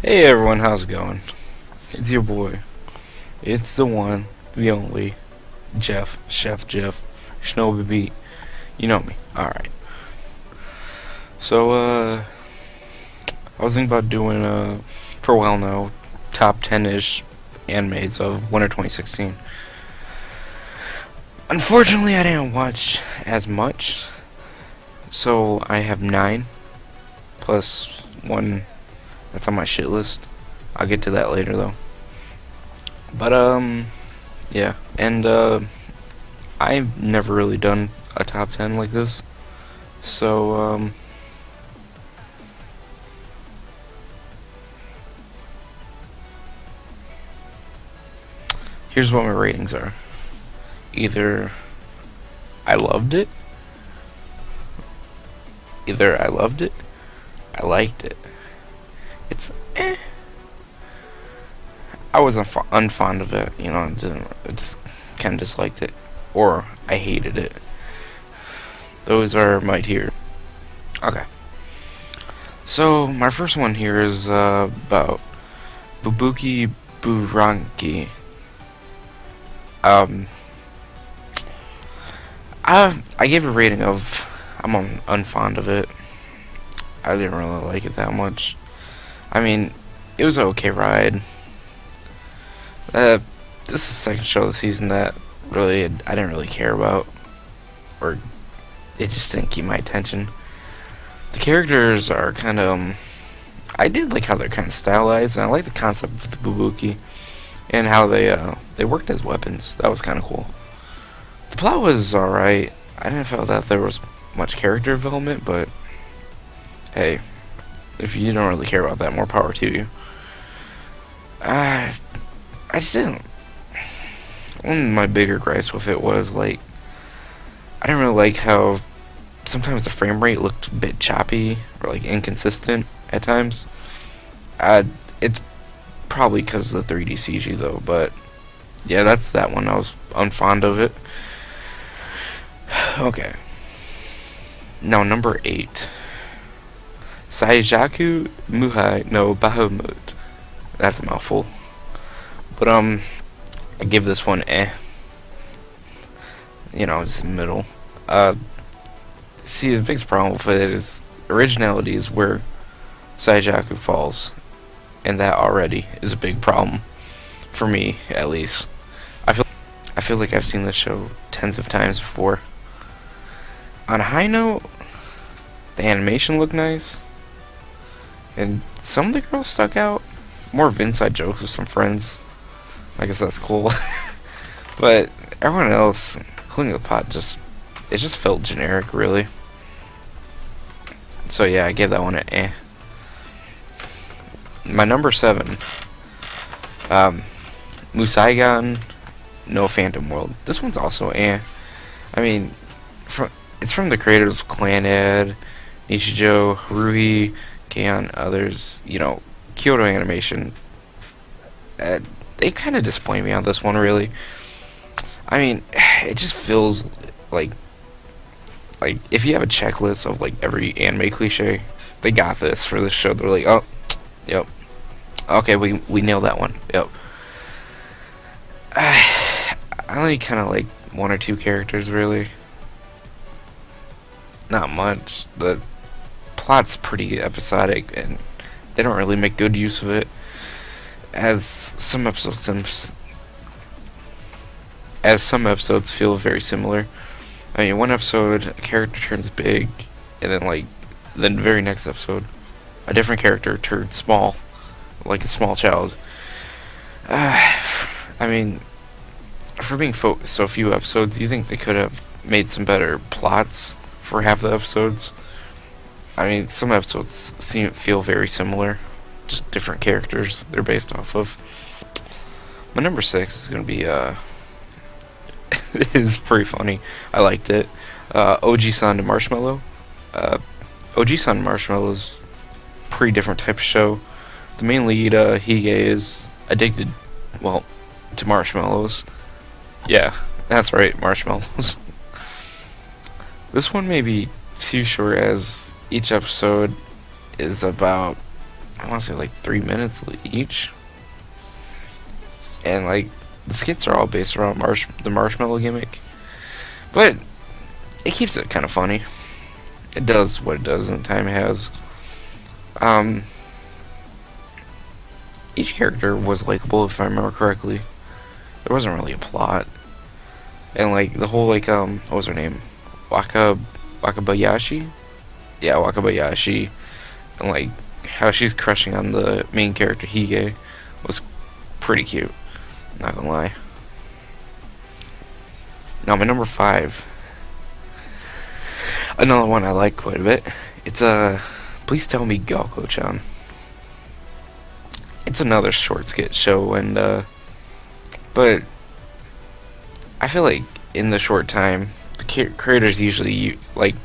Hey everyone, how's it going? It's your boy. It's the one, the only, Chef Jeff, shinobibeat. You know me. Alright. So, I was thinking about doing, for a while now, top 10-ish animes of winter 2016. Unfortunately, I didn't watch as much, so I have 9, plus 1 that's on my shit list. I'll get to that later, though. But, yeah. And, I've never really done a top 10 like this. So, here's what my ratings are. Either I loved it, I liked it. It's I was unfond of it, I just kind of disliked it, or I hated it. Those are my tier. Okay. So my first one here is about Bubuki Buranki. Um, I gave it a rating of unfond of it. I didn't really like it that much. I mean, it was an okay ride. This is the second show of the season that really I didn't really care about, or it just didn't keep my attention. The characters are kind of, I did like how they're kind of stylized, and I like the concept of the Bubuki and how they worked as weapons. That was kind of cool. The plot was alright. I didn't feel that there was much character development, but hey, if you don't really care about that, more power to you. I just didn't. One of my bigger gripes with it was, like, I didn't really like how sometimes the frame rate looked a bit choppy or, like, inconsistent at times. It's probably because of the 3D CG, though, but yeah, that's that one. I was unfond of it. Okay. Now, number 8. Saijaku Muhai no Bahamut. That's a mouthful. But, I give this one just middle. See, the biggest problem with it is originality is where Saijaku falls, and that already is a big problem for me, at least. I feel like I've seen this show tens of times before. On a high note, the animation looked nice, and some of the girls stuck out. More of inside jokes with some friends. I guess that's cool. But everyone else, including the pot, it just felt generic, really. So yeah, I gave that one an eh. My number 7, Musaigan no Phantom World. This one's also eh. I mean, it's from the creators of Clan Ed, Nishijo, Haruhi, Keion, others. Kyoto Animation. They kind of disappoint me on this one, really. I mean, it just feels like if you have a checklist of like every anime cliche, they got this for this show. They're like, oh, yep, okay, we nailed that one. Yep. I only kind of like one or two characters, really. Not much. The plot's pretty episodic, and they don't really make good use of it. As some episodes feel very similar. I mean, one episode a character turns big, and then the very next episode, a different character turns small, like a small child. I mean, for being so few episodes, you think they could have made some better plots for half the episodes? I mean, some episodes feel very similar, just different characters they're based off of. My number 6 is gonna be it is pretty funny. I liked it. OG-san to Marshmallow. OG-san to Marshmallow is a pretty different type of show. The main lead, Hige, is addicted, well, to marshmallows. Yeah, that's right, marshmallows. This one may be too short, as each episode is about I want to say like 3 minutes each, and like the skits are all based around the marshmallow gimmick, but it keeps it kind of funny. It does what it does in the time it has. Um, each character was likable, if I remember correctly. There wasn't really a plot, and like the whole like what was her name, Wakabayashi, yeah, Wakabayashi, and like how she's crushing on the main character Hige was pretty cute. Not gonna lie. Now my number 5, another one I like quite a bit. It's Please Tell Me Gyoko-chan. It's another short skit show, and but I feel like in the short time, the creators usually like.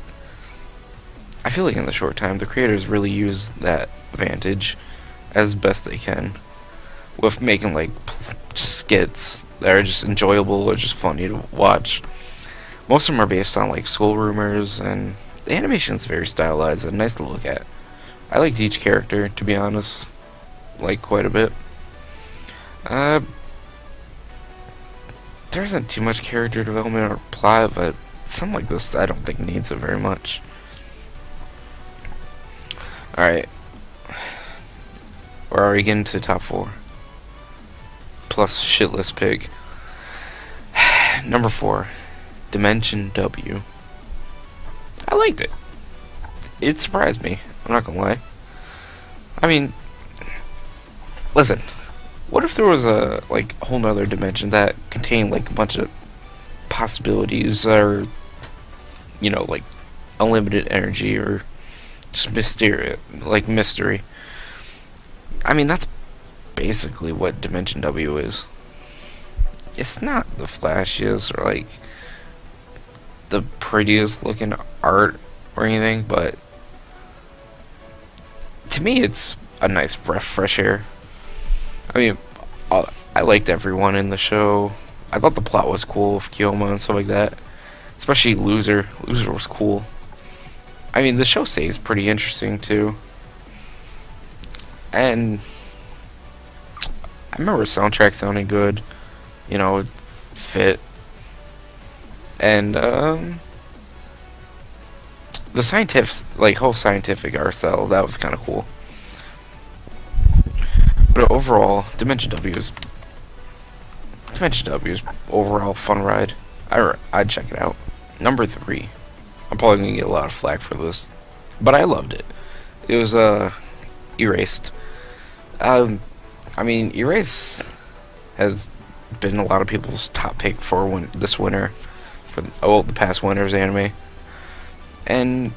I feel like in the short time, the creators really use that advantage as best they can with making like just skits that are just enjoyable or just funny to watch. Most of them are based on like school rumors, and the animation's very stylized and nice to look at. I liked each character, to be honest, like quite a bit. There isn't too much character development or plot, but something like this I don't think needs it very much. Alright. We're already getting to top 4. Plus shitless pig. Number 4. Dimension W. I liked it. It surprised me. I'm not gonna lie. I mean, listen. What if there was a whole nother dimension that contained like a bunch of possibilities, or like unlimited energy, or just mystery. I mean, that's basically what Dimension W is. It's not the flashiest or like the prettiest looking art or anything, but to me it's a nice breath of fresh air. I mean, I liked everyone in the show. I thought the plot was cool with Kyoma and stuff like that. Especially Loser. Loser was cool. I mean, the show stays pretty interesting too. And I remember the soundtrack sounding good. It fit. And the whole scientific art style, that was kind of cool. But overall, Dimension W is overall fun ride. I'd check it out. Number 3. I'm probably gonna get a lot of flack for this, but I loved it. It was Erased. I mean, Erase has been a lot of people's top pick for this winter, for the past winter's anime. And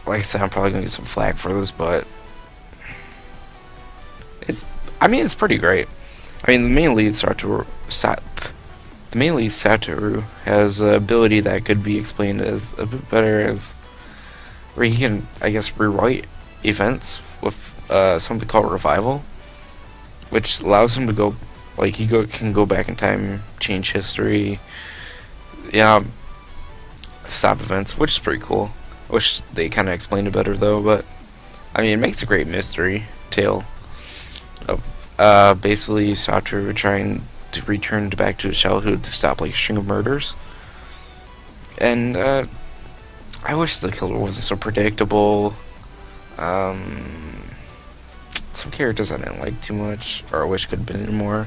like I said, I'm probably gonna get some flack for this, but it's pretty great. I mean, the main lead Satoru has an ability that could be explained as a bit better as where he can, I guess, rewrite events with something called revival, which allows him to go, like, can go back in time, change history, stop events, which is pretty cool. I wish they kind of explained it better though, but I mean, it makes a great mystery tale of basically Satoru trying to return back to his childhood to stop like a string of murders. And I wish the killer wasn't so predictable. Some characters I didn't like too much, or I wish could have been in more.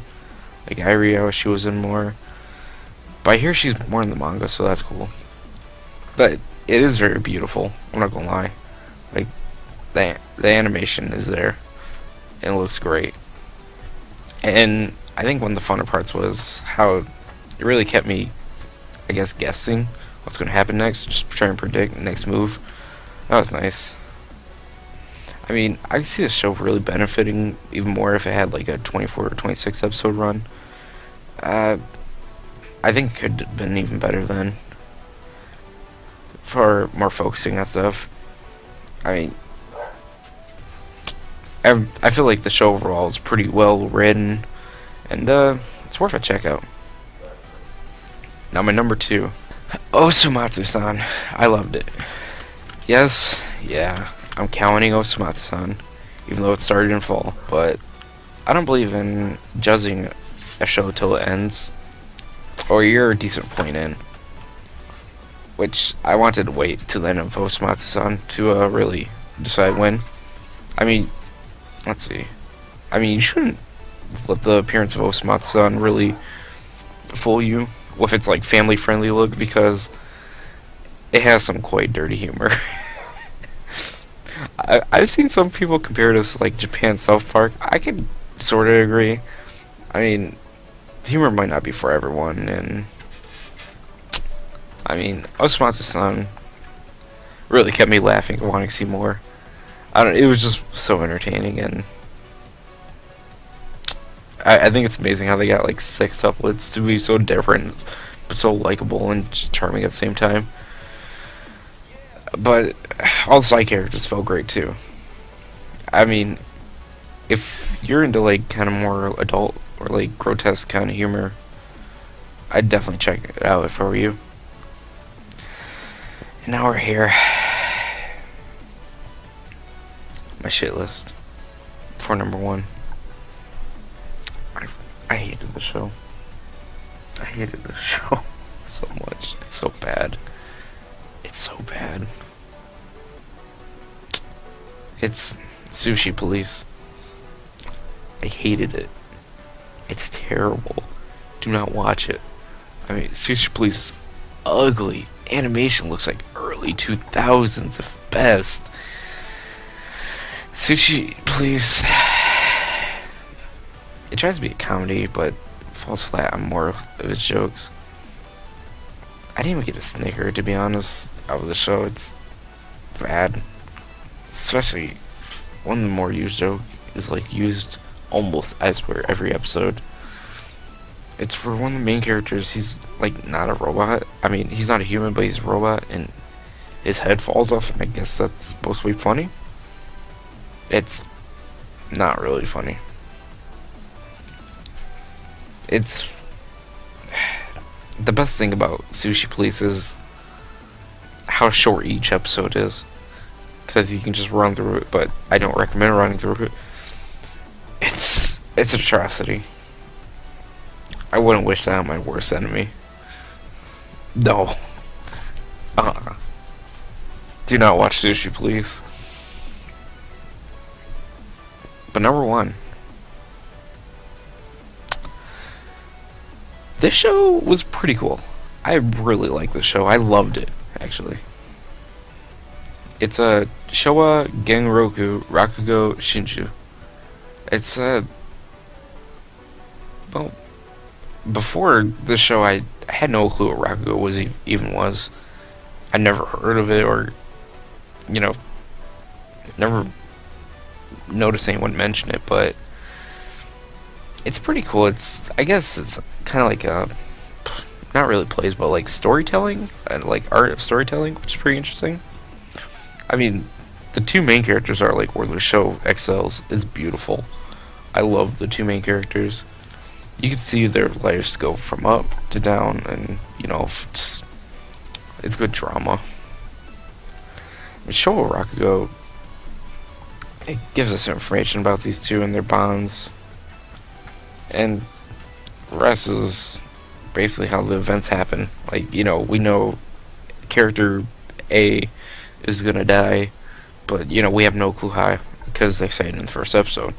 Like Irie, I wish she was in more. But I hear she's more in the manga, so that's cool. But it is very beautiful, I'm not gonna lie. Like, the animation is there, and it looks great. And I think one of the funner parts was how it really kept me, I guess, guessing what's going to happen next, just trying to predict the next move. That was nice. I mean, I could see the show really benefiting even more if it had like a 24 or 26 episode run. I think it could have been even better then, for more focusing on stuff. I mean, I feel like the show overall is pretty well written, and it's worth a check out. Now my number 2, osomatsu-san. I loved it. Yes, yeah, I'm counting Osomatsu-san, even though it started in fall. But I don't believe in judging a show till it ends, or you're a decent point in. Which I wanted to wait till the end of osomatsu-san to really decide when. I mean, let's see. I mean, you shouldn't let the appearance of osomatsu-san really fool you with its like family-friendly look, because it has some quite dirty humor. I've seen some people compare it to like Japan's South Park. I could sort of agree. I mean, the humor might not be for everyone, and I mean, osomatsu-san really kept me laughing and wanting to see more. It was just so entertaining, and I think it's amazing how they got like 6 tuplets to be so different, but so likable and charming at the same time. But all the side characters felt great too. I mean, if you're into like kind of more adult or like grotesque kind of humor, I'd definitely check it out if I were you. And now we're here. My shit list for number 1. I hated the show. I hated the show so much. It's so bad. It's so bad. It's Sushi Police. I hated it. It's terrible. Do not watch it. I mean, Sushi Police is ugly. Animation looks like early 2000s at best. Sushi Police. It tries to be a comedy, but falls flat on more of its jokes. I didn't even get a snicker, to be honest, out of the show. It's bad. Especially one of the more used jokes is like used almost elsewhere every episode. It's for one of the main characters. He's like not a robot. I mean, he's not a human, but he's a robot, and his head falls off, and I guess that's supposed to be funny. It's not really funny. It's the best thing about Sushi Police is how short each episode is, because you can just run through it, but I don't recommend running through it. It's an atrocity. I wouldn't wish that on my worst enemy. No. Do not watch Sushi Police. But number 1. This show was pretty cool. I really like this show. I loved it, actually. It's a Showa Genroku Rakugo Shinju. It's a... Well, before this show, I had no clue what Rakugo even was. I never heard of it, or, you know, never noticed anyone mention it, but it's pretty cool. I guess it's kind of like a, not really plays, but like storytelling, and like art of storytelling, which is pretty interesting. I mean, the 2 main characters are like where the show excels. It's beautiful. I love the 2 main characters. You can see their lives go from up to down, and you know, it's good drama. Showa Rakugo, it gives us information about these 2 and their bonds, and the rest is basically how the events happen. Like, you know, we know character A is gonna die, but you know, we have no clue how, because they say it in the first episode.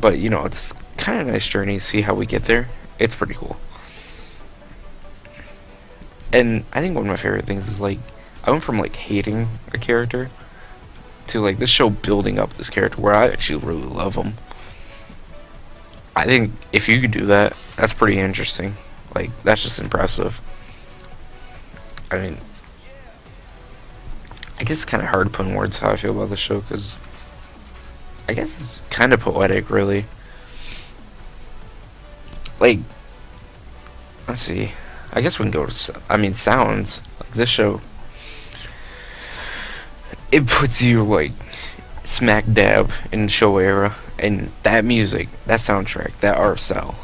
But you know, it's kind of a nice journey to see how we get there. It's pretty cool. And I think one of my favorite things is like, I went from like hating a character to like this show building up this character where I actually really love him. I think if you could do that, that's pretty interesting. Like, that's just impressive. I mean, I guess it's kind of hard to put in words how I feel about the show, because I guess it's kind of poetic, really. Like, let's see. I guess we can go to, sounds. Like this show, it puts you, like, smack dab in the show era. And that music, that soundtrack, that art style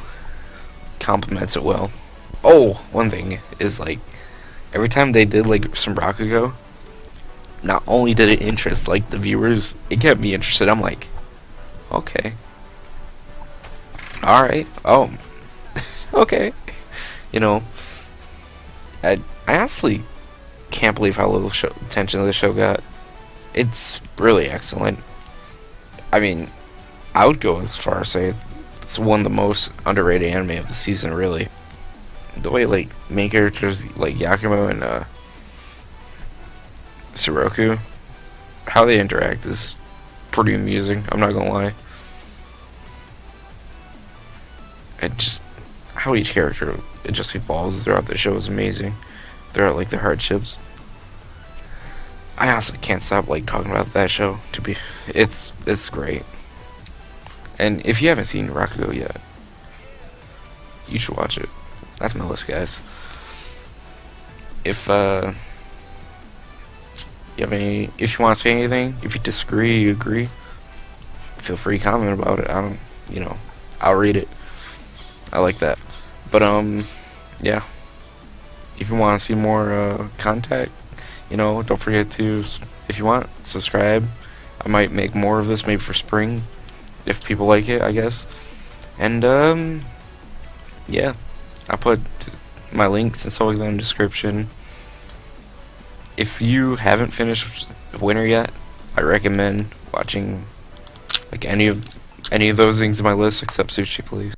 complements it well. Oh, one thing is, like, every time they did, like, some Rakugo, not only did it interest like the viewers, it kept me interested. I'm like, okay, all right, oh, okay, you know, I honestly can't believe how little attention the show got. It's really excellent. I mean, I would go as far as say it's one of the most underrated anime of the season. Really, the way like main characters like Yakumo and Suroku, how they interact is pretty amusing. I'm not gonna lie. It just how each character it just evolves throughout the show is amazing. Throughout like the hardships. I honestly can't stop like talking about that show. It's great. And if you haven't seen Rakugo yet, you should watch it. That's my list, guys. If you have any, if you want to say anything, if you disagree, you agree, feel free to comment about it. I don't, you know, I'll read it. I like that. But yeah. If you want to see more contact, you know, don't forget to, if you want, subscribe. I might make more of this, maybe for spring, if people like it, I guess. And yeah, I'll put my links and stuff like that in the description. If you haven't finished Winter yet, I recommend watching like any of those things in my list except Sushi Police.